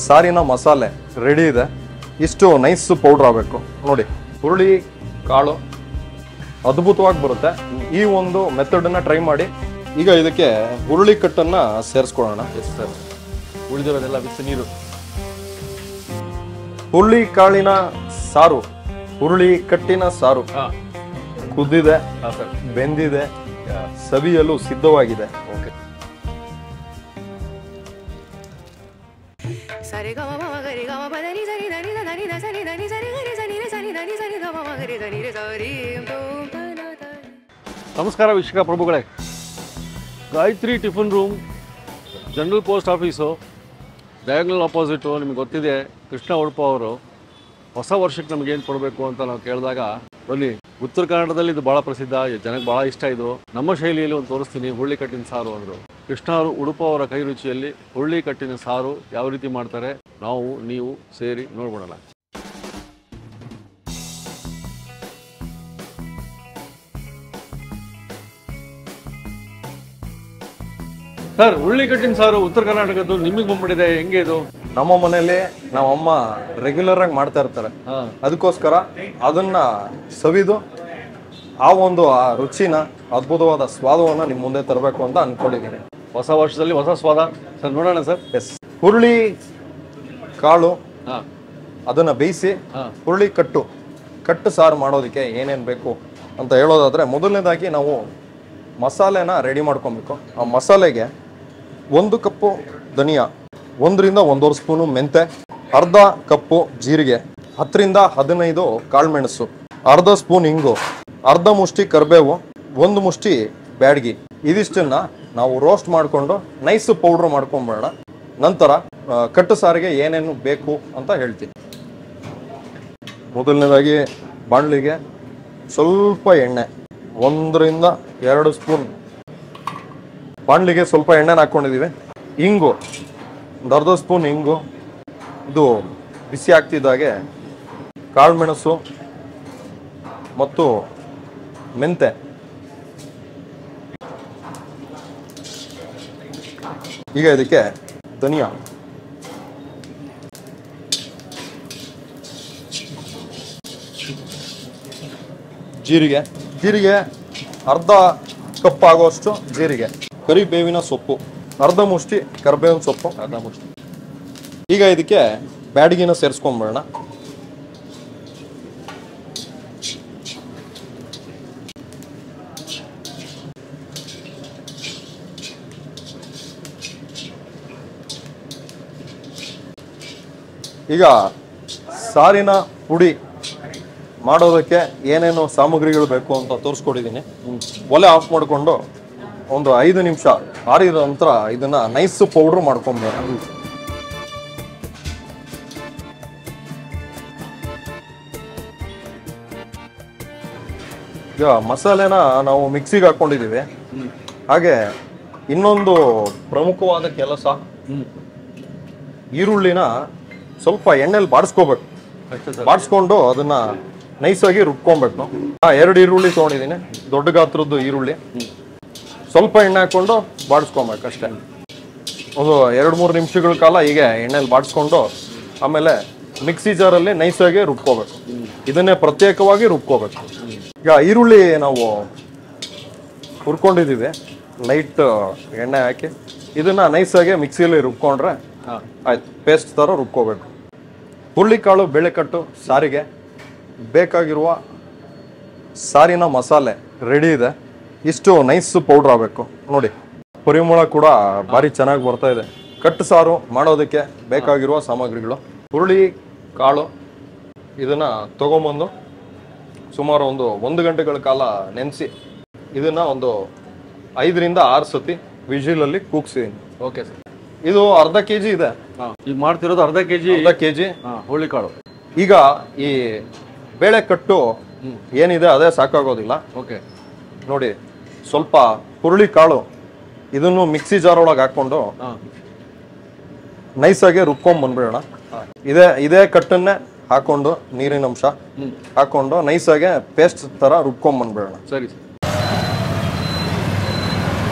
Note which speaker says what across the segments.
Speaker 1: ಸಾರಿನ ಮಸಾಲೆ ರೆಡಿ ಇದೆ. ಇಷ್ಟು ನೈಸ್ ಪೌಡರ್ ಆಗಬೇಕು ನೋಡಿ. ಹುರುಳಿ ಕಾಳು ಅದ್ಭುತವಾಗಿ ಬರುತ್ತೆ. ಈ ಒಂದು ಮೆಥಡನ್ನ ಟ್ರೈ ಮಾಡಿ. ಈಗ ಇದಕ್ಕೆ ಹುರುಳಿ ಕಟ್ಟನ್ನ ಸೇರಿಸ್ಕೊಳ್ಳೋಣ.
Speaker 2: ಸರ್, ಉಳಿದಿರೋದೆಲ್ಲ ಬಿಸಿ ನೀರು.
Speaker 1: ಹುರುಳಿ ಕಾಳಿನ ಸಾರು, ಹುರುಳಿ ಕಟ್ಟಿನ ಸಾರು ಕುದ್ದಿದೆ, ಬೆಂದಿದೆ, ಸವಿಯಲು ಸಿದ್ಧವಾಗಿದೆ.
Speaker 2: ಓಕೆ. ನಮಸ್ಕಾರ ವೀಕ್ಷಕ ಪ್ರಭುಗಳೇ. Gayatri tiffin room, general post office, diagonal opposite. ನಿಮ್ಗೆ ಗೊತ್ತಿದೆ, ಕೃಷ್ಣ ಉಡುಪ ಅವರು ಹೊಸ ವರ್ಷಕ್ಕೆ ನಮಗೇನು ಕೊಡಬೇಕು ಅಂತ ನಾವು ಕೇಳಿದಾಗ, ಬನ್ನಿ ಉತ್ತರ ಕನ್ನಡದಲ್ಲಿ ಇದು ಭಾಳ ಪ್ರಸಿದ್ಧ, ಜನಕ್ಕೆ ಭಾಳ ಇಷ್ಟ. ಇದು ನಮ್ಮ ಶೈಲಿಯಲ್ಲಿ ಒಂದು ತೋರಿಸ್ತೀನಿ, ಹುರುಳಿ ಕಟ್ಟಿನ ಸಾರು ಅಂದರು. ಕೃಷ್ಣ ಉಡುಪ ಅವರ ಕೈ ರುಚಿಯಲ್ಲಿ ಹುರುಳಿ ಕಟ್ಟಿನ ಸಾರು ಯಾವ ರೀತಿ ಮಾಡ್ತಾರೆ ನಾವು ನೀವು ಸೇರಿ ನೋಡ್ಬಿಡೋಣ. ಸರ್, ಹುರುಳಿ ಕಟ್ಟಿನ ಸಾರು ಉತ್ತರ ಕರ್ನಾಟಕದ್ದು ನಿಮಗೆ ಬಂದ್ಬಿಟ್ಟಿದೆ, ಹೆಂಗೆ ಇದು?
Speaker 1: ನಮ್ಮ ಮನೇಲಿ ನಮ್ಮಮ್ಮ ರೆಗ್ಯುಲರ್ ಆಗಿ ಮಾಡ್ತಾ ಇರ್ತಾರೆ. ಅದಕ್ಕೋಸ್ಕರ ಅದನ್ನ ಸವಿದು ಆ ರುಚಿನ, ಅದ್ಭುತವಾದ ಸ್ವಾದವನ್ನ ನಿಮ್ ಮುಂದೆ ತರಬೇಕು ಅಂತ ಅನ್ಕೊಂಡಿದ್ದೀನಿ.
Speaker 2: ಹೊಸ ವರ್ಷದಲ್ಲಿ ಹೊಸ ಸ್ವಾದ. ಸರ್, ನೋಡೋಣ ಸರ್.
Speaker 1: ಎಸ್. ಹುರುಳಿ ಕಾಳು ಅದನ್ನ ಬೇಯಿಸಿ ಹುರುಳಿ ಕಟ್ಟು ಸಾರು ಮಾಡೋದಕ್ಕೆ ಏನೇನು ಬೇಕು ಅಂತ ಹೇಳೋದಾದ್ರೆ, ಮೊದಲನೇದಾಗಿ ನಾವು ಮಸಾಲೆನ ರೆಡಿ ಮಾಡ್ಕೊಬೇಕು. ಆ ಮಸಾಲೆಗೆ 1 ಕಪ್ಪು ಧನಿಯಾ, 1 ರಿಂದ 1.5 ಸ್ಪೂನು ಮೆಂತೆ, ಅರ್ಧ ಕಪ್ಪು ಜೀರಿಗೆ, 10 ರಿಂದ 15 ಕಾಳುಮೆಣಸು, ಅರ್ಧ ಸ್ಪೂನ್ ಇಂಗು, ಅರ್ಧ ಮುಷ್ಟಿ ಕರಿಬೇವು, 1 ಮುಷ್ಟಿ ಬ್ಯಾಡಗಿ. ಇದಿಷ್ಟನ್ನ ನಾವು ರೋಸ್ಟ್ ಮಾಡಿಕೊಂಡು ನೈಸ್ ಪೌಡ್ರ್ ಮಾಡ್ಕೊಂಬೇಡ. ನಂತರ ಕಟ್ಟು ಸಾರಿಗೆ ಏನೇನು ಬೇಕು ಅಂತ ಹೇಳ್ತೀನಿ. ಮೊದಲನೇದಾಗಿ ಬಾಣಲಿಗೆ ಸ್ವಲ್ಪ ಎಣ್ಣೆ, 1 ರಿಂದ 2 ಸ್ಪೂನ್ ಬಾಣಲಿಗೆ ಸ್ವಲ್ಪ ಎಣ್ಣೆನ ಹಾಕ್ಕೊಂಡಿದ್ದೀವಿ. ಇಂಗು, 1 ಅರ್ಧ ಸ್ಪೂನ್ ಇಂಗು. ಇದು ಬಿಸಿ ಆಗ್ತಿದ್ದಾಗೆ ಕಾಳುಮೆಣಸು ಮತ್ತು ಮೆಂತೆ, ಈಗ ಇದಕ್ಕೆ ಧನಿಯಾ, ಜೀರಿಗೆ ಅರ್ಧ ಕಪ್ ಆಗುವಷ್ಟು ಜೀರಿಗೆ, ಕರಿಬೇವಿನ ಸೊಪ್ಪು, ಅರ್ಧ ಮುಷ್ಟಿ ಕರಿಬೇವಿನ ಸೊಪ್ಪು, ಅರ್ಧ ಮುಷ್ಟಿ. ಈಗ ಇದಕ್ಕೆ ಬ್ಯಾಡಗಿನ ಸೇರಿಸ್ಕೊಂಡ್ಬೇಡ. ಈಗ ಸಾರಿನ ಪುಡಿ ಮಾಡೋದಕ್ಕೆ ಏನೇನು ಸಾಮಗ್ರಿಗಳು ಬೇಕು ಅಂತ ತೋರಿಸ್ಕೊಟ್ಟಿದ್ದೀನಿ. ಒಲೆ ಆಫ್ ಮಾಡಿಕೊಂಡು ಒಂದು 5 ನಿಮಿಷ ಆರಿದ ನಂತರ ಇದನ್ನ ನೈಸ್ ಪೌಡ್ರ್ ಮಾಡ್ಕೊಂಬೇಡ. ಈಗ ಮಸಾಲೆನ ನಾವು ಮಿಕ್ಸಿಗೆ ಹಾಕೊಂಡಿದ್ದೀವಿ. ಹಾಗೆ ಇನ್ನೊಂದು ಪ್ರಮುಖವಾದ ಕೆಲಸ, ಈರುಳ್ಳಿನ ಸ್ವಲ್ಪ ಎಣ್ಣೆಲಿ ಬಾಡಿಸ್ಕೋಬೇಕು. ಬಾಡಿಸ್ಕೊಂಡು ಅದನ್ನ ನೈಸಾಗಿ ರುಬ್ಕೊಬೇಕು. 2 ಈರುಳ್ಳಿ ತೊಗೊಂಡಿದ್ದೀನಿ, ದೊಡ್ಡ ಗಾತ್ರದ್ದು ಈರುಳ್ಳಿ. ಸ್ವಲ್ಪ ಎಣ್ಣೆ ಹಾಕೊಂಡು ಬಾಡಿಸ್ಕೊಬೇಕು ಅಷ್ಟೇ. ಒಂದು 2-3 ನಿಮಿಷಗಳ ಕಾಲ ಹೀಗೆ ಎಣ್ಣೆಲಿ ಬಾಡಿಸ್ಕೊಂಡು ಆಮೇಲೆ ಮಿಕ್ಸಿ ಜಾರಲ್ಲಿ ನೈಸಾಗಿ ರುಬ್ಕೋಬೇಕು. ಇದನ್ನೇ ಪ್ರತ್ಯೇಕವಾಗಿ ರುಬ್ಕೋಬೇಕು. ಈಗ ಈರುಳ್ಳಿ ನಾವು ಹುರ್ಕೊಂಡಿದ್ದೀವಿ, ಲೈಟ್ ಎಣ್ಣೆ ಹಾಕಿ ಇದನ್ನ ನೈಸಾಗಿ ಮಿಕ್ಸಿಯಲ್ಲಿ ರುಬ್ಕೊಂಡ್ರೆ ಆಯ್ತು, ಪೇಸ್ಟ್ ಥರ ರುಬ್ಕೋಬೇಕು. ಹುರುಳಿಕಾಳು ಬೇಳೆಕಟ್ಟು ಸಾರಿಗೆ ಬೇಕಾಗಿರುವ ಸಾರಿನ ಮಸಾಲೆ ರೆಡಿ ಇದೆ. ಇಷ್ಟು ನೈಸ್ ಪೌಡ್ರ್ ಆಗಬೇಕು ನೋಡಿ. ಪರಿಮಳ ಕೂಡ ಭಾರಿ ಚೆನ್ನಾಗಿ ಬರ್ತಾ ಇದೆ. ಕಟ್ಟು ಸಾರು ಮಾಡೋದಕ್ಕೆ ಬೇಕಾಗಿರುವ ಸಾಮಗ್ರಿಗಳು: ಹುರುಳಿ ಕಾಳು, ಇದನ್ನ ತಗೊಂಬಂದು ಸುಮಾರು 1 ಗಂಟೆಗಳ ಕಾಲ ನೆನೆಸಿ ಇದನ್ನ ಒಂದು 5 ರಿಂದ 6 ಸತಿ ವಿಜಿಲಲ್ಲಿ ಕೂಗ್ಸಿದ್ದೀನಿ.
Speaker 2: Okay sir.
Speaker 1: ಇದು ಅರ್ಧ ಕೆಜಿ ಇದೆ.
Speaker 2: ಈಗ ಮಾಡ್ತಿರೋದು ಅರ್ಧ ಕೆಜಿ ಹುರುಳಿ ಕಾಳು.
Speaker 1: ಈಗ ಈ ಬೇಳೆ ಕಟ್ಟು ಏನಿದೆ ಅದೇ ಸಾಕಾಗೋದಿಲ್ಲ. ಓಕೆ ನೋಡಿ, ಸ್ವಲ್ಪ ಹುರುಳಿ ಕಾಳು ಇದನ್ನು ಮಿಕ್ಸಿ ಜಾರ್ ಒಳಗೆ ಹಾಕೊಂಡು ನೈಸಾಗಿ ರುಬ್ಕೊಂಡ್ ಬಂದ್ಬಿಡೋಣ. ಇದೇ ಕಟ್ಟನ್ನೇ ಹಾಕೊಂಡು ನೀರಿನ ಅಂಶ ಹಾಕೊಂಡು ನೈಸಾಗಿ ಪೇಸ್ಟ್ ತರ ರುಬ್ಕೊಂಡ್ ಬಂದ್ಬಿಡೋಣ.
Speaker 2: ಸರಿ.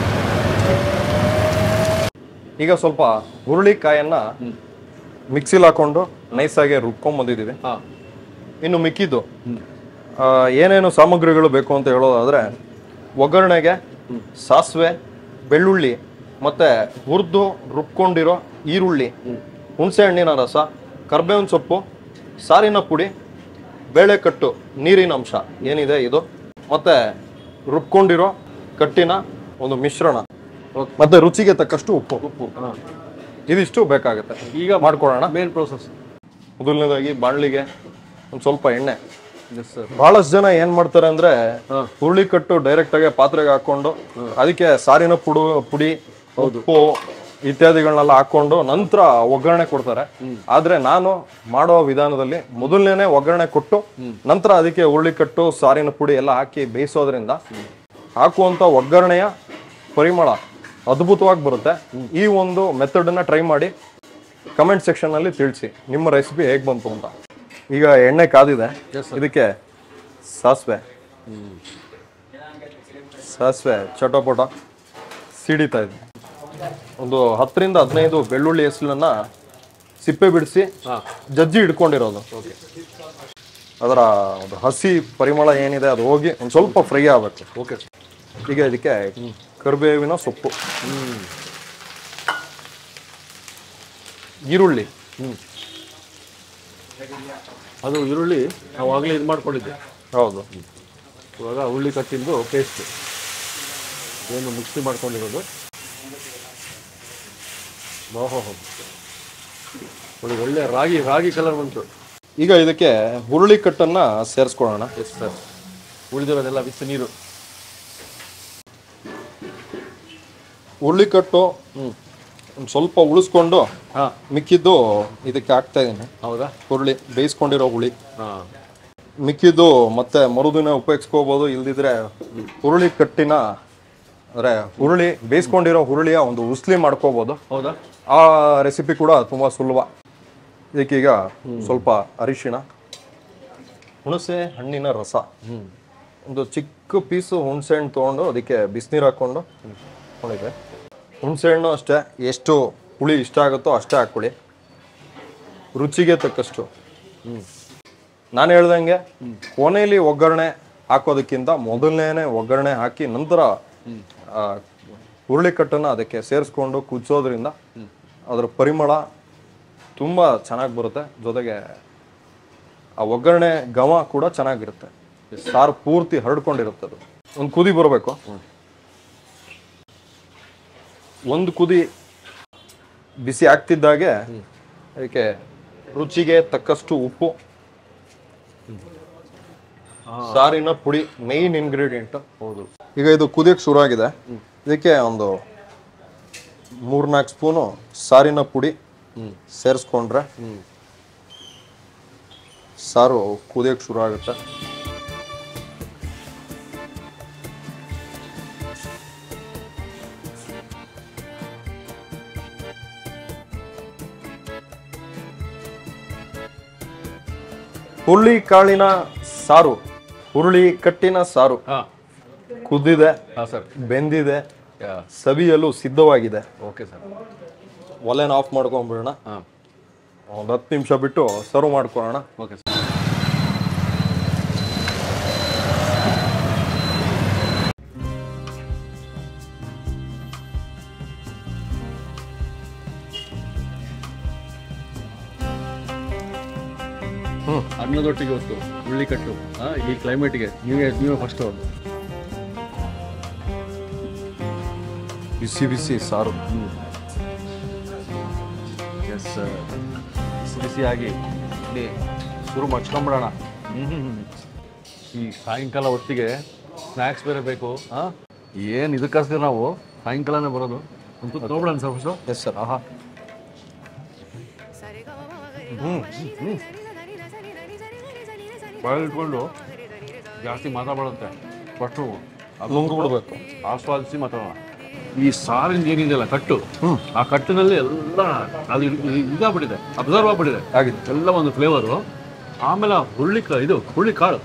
Speaker 1: ಈಗ ಸ್ವಲ್ಪ ಹುರುಳಿಕಾಯನ್ನ ಮಿಕ್ಸಿಲಿ ಹಾಕೊಂಡು ನೈಸಾಗಿ ರುಬ್ಕೊಂಡ್ಬಂದಿದ್ದೀವಿ. ಇನ್ನು ಮಿಕ್ಕಿದ್ದು ಏನೇನು ಸಾಮಗ್ರಿಗಳು ಬೇಕು ಅಂತ ಹೇಳೋದಾದರೆ, ಒಗ್ಗರಣೆಗೆ ಸಾಸಿವೆ, ಬೆಳ್ಳುಳ್ಳಿ, ಮತ್ತು ಹುರಿದು ರುಬ್ಕೊಂಡಿರೋ ಈರುಳ್ಳಿ, ಹುಣಸೆಹಣ್ಣಿನ ರಸ, ಕರ್ಬೇವಿನ ಸೊಪ್ಪು, ಸಾರಿನ ಪುಡಿ, ಬೇಳೆಕಟ್ಟು, ನೀರಿನ ಅಂಶ ಏನಿದೆ ಇದು, ಮತ್ತು ರುಬ್ಕೊಂಡಿರೋ ಕಟ್ಟಿನ ಒಂದು ಮಿಶ್ರಣ, ಮತ್ತು ರುಚಿಗೆ ತಕ್ಕಷ್ಟು ಉಪ್ಪು. ಇದಿಷ್ಟು ಬೇಕಾಗುತ್ತೆ. ಈಗ ಮಾಡ್ಕೊಳ್ಳೋಣ ಮೇನ್ ಪ್ರೋಸೆಸ್. ಮೊದಲನೇದಾಗಿ ಬಾಣಲಿಗೆ ಒಂದು ಸ್ವಲ್ಪ ಎಣ್ಣೆ. ಬಹಳಷ್ಟು ಜನ ಏನ್ ಮಾಡ್ತಾರೆ ಅಂದ್ರೆ ಹುರುಳಿ ಕಟ್ಟು ಡೈರೆಕ್ಟ್ ಆಗಿ ಪಾತ್ರೆಗೆ ಹಾಕೊಂಡು ಅದಕ್ಕೆ ಸಾರಿನ ಪುಡಿ, ಉಪ್ಪು ಇತ್ಯಾದಿಗಳನ್ನೆಲ್ಲ ಹಾಕೊಂಡು ನಂತರ ಒಗ್ಗರಣೆ ಕೊಡ್ತಾರೆ. ಆದ್ರೆ ನಾನು ಮಾಡೋ ವಿಧಾನದಲ್ಲಿ ಮೊದಲನೇ ಒಗ್ಗರಣೆ ಕೊಟ್ಟು ನಂತರ ಅದಕ್ಕೆ ಹುರುಳಿ ಕಟ್ಟು, ಸಾರಿನ ಪುಡಿ ಎಲ್ಲ ಹಾಕಿ ಬೇಯಿಸೋದ್ರಿಂದ ಹಾಕುವಂತ ಒಗ್ಗರಣೆಯ ಪರಿಮಳ ಅದ್ಭುತವಾಗಿ ಬರುತ್ತೆ. ಈ ಒಂದು ಮೆಥಡ್ ಅನ್ನ ಟ್ರೈ ಮಾಡಿ ಕಮೆಂಟ್ ಸೆಕ್ಷನ್ ಅಲ್ಲಿ ತಿಳಿಸಿ ನಿಮ್ಮ ರೆಸಿಪಿ ಹೇಗೆ ಬಂತು ಅಂತ. ಈಗ ಎಣ್ಣೆ ಕಾದಿದೆ, ಇದಕ್ಕೆ ಸಾಸಿವೆ ಚಟಪಟ ಸಿಡಿತಾ ಇದೆ. ಒಂದು 10 ರಿಂದ 15 ಬೆಳ್ಳುಳ್ಳಿ ಹೆಸಲನ್ನ ಸಿಪ್ಪೆ ಬಿಡಿಸಿ ಜಜ್ಜಿ ಇಟ್ಕೊಂಡಿರೋದು. ಅದರ ಒಂದು ಹಸಿ ಪರಿಮಳ ಏನಿದೆ ಅದು ಹೋಗಿ ಒಂದು ಸ್ವಲ್ಪ ಫ್ರೈ ಆಗಬೇಕು. ಈಗ ಇದಕ್ಕೆ ಕರಿಬೇವಿನ ಸೊಪ್ಪು, ಈರುಳ್ಳಿ.
Speaker 2: ಅದು ಈರುಳ್ಳಿ ನಾವು ಆಗಲೇ ಇದು ಮಾಡ್ಕೊಂಡಿದ್ದೆ.
Speaker 1: ಹೌದು,
Speaker 2: ಇವಾಗ ಹುರುಳಿ ಕಟ್ಟಿಂದು ಪೇಸ್ಟ್ ಏನು ಮಿಕ್ಸಿ ಮಾಡ್ಕೊಂಡಿರೋದು. ಒಳ್ಳೆ ರಾಗಿ ಕಲರ್ ಬಂತು.
Speaker 1: ಈಗ ಇದಕ್ಕೆ ಹುರುಳಿ ಕಟ್ಟನ್ನ ಸೇರಿಸ್ಕೊಳ್ಳೋಣ.
Speaker 2: Yes sir. ಉಳಿದಿರೋದೆಲ್ಲ ಬಿಸಿ ನೀರು.
Speaker 1: ಹುರುಳಿ ಕಟ್ಟು ಒಂದು ಸ್ವಲ್ಪ ಉಳಿಸ್ಕೊಂಡು ಮಿಕ್ಕಿದ್ದು ಇದಕ್ಕೆ ಹಾಕ್ತಾ ಇದ್ದೀನಿ.
Speaker 2: ಹೌದಾ?
Speaker 1: ಹುರುಳಿ ಬೇಯಿಸ್ಕೊಂಡಿರೋ ಹುಳಿ. ಮಿಕ್ಕಿದ್ದು ಮತ್ತೆ ಮರುದಿನ ಉಪಯೋಗಿಸ್ಕೋಬಹುದು. ಇಲ್ದಿದ್ರೆ ಹುರುಳಿ ಕಟ್ಟಿನ ಅಂದ್ರೆ ಹುರುಳಿ ಬೇಯಿಸ್ಕೊಂಡಿರೋ ಹುರುಳಿಯ ಒಂದು ಉಸ್ಲಿ ಮಾಡ್ಕೋಬಹುದು.
Speaker 2: ಹೌದಾ?
Speaker 1: ಆ ರೆಸಿಪಿ ಕೂಡ ತುಂಬಾ ಸುಲಭ. ಇದಕ್ಕೀಗ ಸ್ವಲ್ಪ ಅರಿಶಿಣ, ಹುಣಸೆ ಹಣ್ಣಿನ ರಸ, ಒಂದು ಚಿಕ್ಕ ಪೀಸು ಹುಣಸೆ ಹಣ್ಣು ತೊಗೊಂಡು ಅದಕ್ಕೆ ಬಿಸಿನೀರು ಹಾಕ್ಕೊಂಡು ಹೊಡಿದೆ. ಹುಣಸೆ ಹಣ್ಣು ಅಷ್ಟೇ, ಎಷ್ಟು ಹುಳಿ ಇಷ್ಟ ಆಗುತ್ತೋ ಅಷ್ಟೇ ಹಾಕ್ಕೊಳ್ಳಿ, ರುಚಿಗೆ ತಕ್ಕಷ್ಟು. ನಾನು ಹೇಳ್ದಂಗೆ ಕೊನೆಯಲ್ಲಿ ಒಗ್ಗರಣೆ ಹಾಕೋದಕ್ಕಿಂತ ಮೊದಲನೇ ಒಗ್ಗರಣೆ ಹಾಕಿ ನಂತರ ಹುರುಳಿ ಕಟ್ಟನ್ನು ಅದಕ್ಕೆ ಸೇರಿಸ್ಕೊಂಡು ಕುದಿಸೋದ್ರಿಂದ ಅದರ ಪರಿಮಳ ತುಂಬ ಚೆನ್ನಾಗಿ ಬರುತ್ತೆ. ಜೊತೆಗೆ ಆ ಒಗ್ಗರಣೆ ಘಮ ಕೂಡ ಚೆನ್ನಾಗಿರುತ್ತೆ. ಸಾರು ಪೂರ್ತಿ ಹರಡ್ಕೊಂಡಿರುತ್ತೆ. ಅದು ಒಂದು ಕುದಿ ಬರಬೇಕು. ಒಂದು ಕುದಿ ಬಿಸಿ ಆಗ್ತಿದ್ದಾಗೆ ಅದಕ್ಕೆ ರುಚಿಗೆ ತಕ್ಕಷ್ಟು ಉಪ್ಪು, ಸಾರಿನ ಪುಡಿ ಮೇನ್ ಇಂಗ್ರೀಡಿಯೆಂಟ್.
Speaker 2: ಹೌದು.
Speaker 1: ಈಗ ಇದು ಕುದಿಯಕ್ಕೆ ಶುರು ಆಗಿದೆ. ಇದಕ್ಕೆ ಒಂದು 3-4 ಸ್ಪೂನು ಸಾರಿನ ಪುಡಿ ಸೇರಿಸ್ಕೊಂಡ್ರೆ ಸಾರು ಕುದಿಯಕ್ಕೆ ಶುರು ಆಗುತ್ತೆ. ಹುರುಳಿ ಕಾಳಿನ ಸಾರು, ಹುರುಳಿ ಕಟ್ಟಿನ ಸಾರು ಕುದ್ದಿದೆ, ಬೆಂದಿದೆ, ಸವಿಯಲು ಸಿದ್ಧವಾಗಿದೆ.
Speaker 2: Okay sir.
Speaker 1: ಒಲೆನ ಆಫ್ ಮಾಡ್ಕೊಂಡ್ಬಿಡೋಣ. ಒಂದು 10 ನಿಮಿಷ ಬಿಟ್ಟು ಸರ್ವ್ ಮಾಡ್ಕೊಳ್ಳೋಣ.
Speaker 2: Okay sir. ಅನ್ನದೊಟ್ಟಿಗೆ ಹೊತ್ತು ಹುರುಳಿ ಕಟ್ಟು ಈ ಕ್ಲೈಮೇಟ್ಗೆ ನೀವೇ ಫಸ್ಟ್
Speaker 1: ಬಿಸಿ ಬಿಸಿ ಸಾರು.
Speaker 2: ಎಸ್, ಬಿಸಿ ಬಿಸಿಯಾಗಿ ಇಲ್ಲಿ ಶುರು ಮಚ್ಕೊಂಬಿಡೋಣ. ಈ ಸಾಯಂಕಾಲ ಹೊತ್ತಿಗೆ ಸ್ನ್ಯಾಕ್ಸ್ ಬೇರೆ ಬೇಕು. ಏನು ಇದಕ್ಕೋಸ್ಕರ ನಾವು ಸಾಯಂಕಾಲನೇ ಬರೋದು. ಅಂತೂ ತೊಗೊಬಿಡೋಣ ಸರ್ ಫಸ್ಟು.
Speaker 1: Yes sir. ಆಹಾ,
Speaker 2: ಬಾಯಲ್ಲಿ ಇಟ್ಕೊಂಡು ಜಾಸ್ತಿ ಮಾತಾಡೋದಂತೆ ಫಸ್ಟು
Speaker 1: ನುಂಗ್ಬಿಡ್ಬೇಕು.
Speaker 2: ಆಸ್ವಾದಿಸಿ ಮಾತಾಡೋಣ. ಈ ಸಾರಿನ ಏನಿದೆಯಲ್ಲ ಕಟ್ಟು, ಆ ಕಟ್ಟಿನಲ್ಲಿ ಎಲ್ಲ ಅದು ಇದಾಗ್ಬಿಟ್ಟಿದೆ, ಅಬ್ಸರ್ವ್ ಆಗ್ಬಿಟ್ಟಿದೆ
Speaker 1: ಆಗಿದೆ
Speaker 2: ಎಲ್ಲ ಒಂದು ಫ್ಲೇವರು. ಆಮೇಲೆ ಹುರುಳಿ ಕಾಳು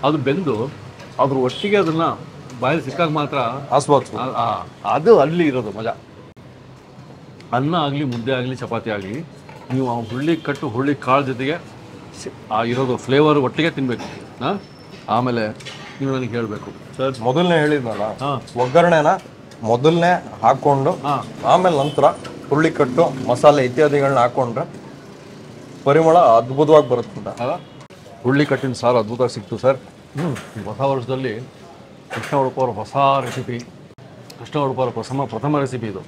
Speaker 2: ಅದು ಬೆಂದು ಅದ್ರ ಒಟ್ಟಿಗೆ ಅದನ್ನ ಬಾಯಲ್ಲಿ ಸಿಕ್ಕಾಗ ಮಾತ್ರ ಅದು ಅಲ್ಲಿ ಇರೋದು ಮಜಾ. ಅನ್ನ ಆಗಲಿ, ಮುದ್ದೆ ಆಗಲಿ, ಚಪಾತಿ ಆಗಲಿ ನೀವು ಆ ಹುಳ್ಳಿ ಕಟ್ಟು ಹುಳ್ಳಿ ಕಾಳು ಜೊತೆಗೆ ಆ ಇರೋದು ಫ್ಲೇವರ್ ಒಟ್ಟಿಗೆ ತಿನ್ನಬೇಕು. ಹಾಂ, ಆಮೇಲೆ ನೀವು ನನಗೆ ಹೇಳಬೇಕು
Speaker 1: ಸರ್. ಮೊದಲನೇ ಹೇಳಿದ್ನಲ್ಲ,
Speaker 2: ಹಾಂ,
Speaker 1: ಒಗ್ಗರಣೆನ ಮೊದಲನೇ ಹಾಕ್ಕೊಂಡು ಆಮೇಲೆ ನಂತರ ಹುರುಳಿ ಕಟ್ಟು ಮಸಾಲೆ ಇತ್ಯಾದಿಗಳನ್ನ ಹಾಕೊಂಡ್ರೆ ಪರಿಮಳ ಅದ್ಭುತವಾಗಿ ಬರುತ್ತೆ.
Speaker 2: ಹುಳ್ಳಿ ಕಟ್ಟಿನ ಸಾರು ಅದ್ಭುತವಾಗಿ ಸಿಕ್ತು ಸರ್. ಈ ಹೊಸ ವರ್ಷದಲ್ಲಿ ಕೃಷ್ಣ ಉಡುಪ ಅವರ ಹೊಸ ರೆಸಿಪಿ, ಕೃಷ್ಣ ಉಡುಪ ಅವರ ಪ್ರಥಮ ರೆಸಿಪಿ ಇದು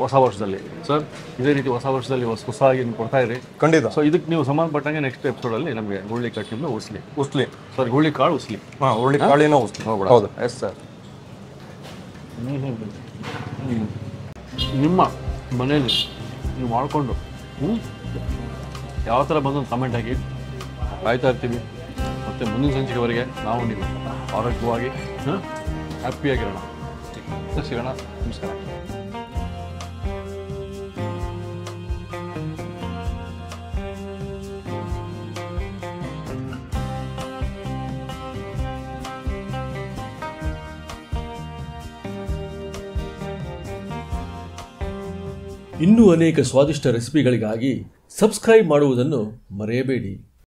Speaker 2: ಹೊಸ ವರ್ಷದಲ್ಲಿ. ಸರ್, ಇದೇ ರೀತಿ ಹೊಸ ವರ್ಷದಲ್ಲಿ ಹೊಸದಾಗಿ ಕೊಡ್ತಾ ಇರಿ
Speaker 1: ಖಂಡಿತ.
Speaker 2: ಸೊ ಇದಕ್ಕೆ ನೀವು ಸಂಬಂಧಪಟ್ಟಂಗೆ ನೆಕ್ಸ್ಟ್ ಎಪಿಸೋಡಲ್ಲಿ ನಮಗೆ ಹುಳ್ಳಿ ಕಟ್ಟಿನ ಉಸ್ಲಿ ಸರ್, ಹುಳ್ಳಿ ಕಾಳು ಉಸ್ಲಿ.
Speaker 1: ಹಾಂ, ಹುರುಳಿ ಕಾಳಿನ ಉಸ್ಲಿ. ಹೌದು, ಎಸ್ ಸರ್.
Speaker 2: ನಿಮ್ಮ ಮನೆಯಲ್ಲಿ ನೀವು ಮಾಡಿಕೊಂಡು ಯಾವ ಥರ ಬಂದು ಕಮೆಂಟ್ ಹಾಕಿ, ಕಾಯ್ತಾ ಇರ್ತೀವಿ. ಮತ್ತು ಮುಂದಿನ ಸಂಚಿಕೆವರೆಗೆ ನಾವು ನೀವು ಆರೋಗ್ಯವಾಗಿ ಹ್ಯಾಪಿಯಾಗಿರೋಣ. ಸಿಗೋಣ. ನಮಸ್ಕಾರ.
Speaker 3: ಇನ್ನೂ ಅನೇಕ ಸ್ವಾದಿಷ್ಟ ರೆಸಿಪಿಗಳಿಗಾಗಿ ಸಬ್ಸ್ಕ್ರೈಬ್ ಮಾಡುವುದನ್ನು ಮರೆಯಬೇಡಿ.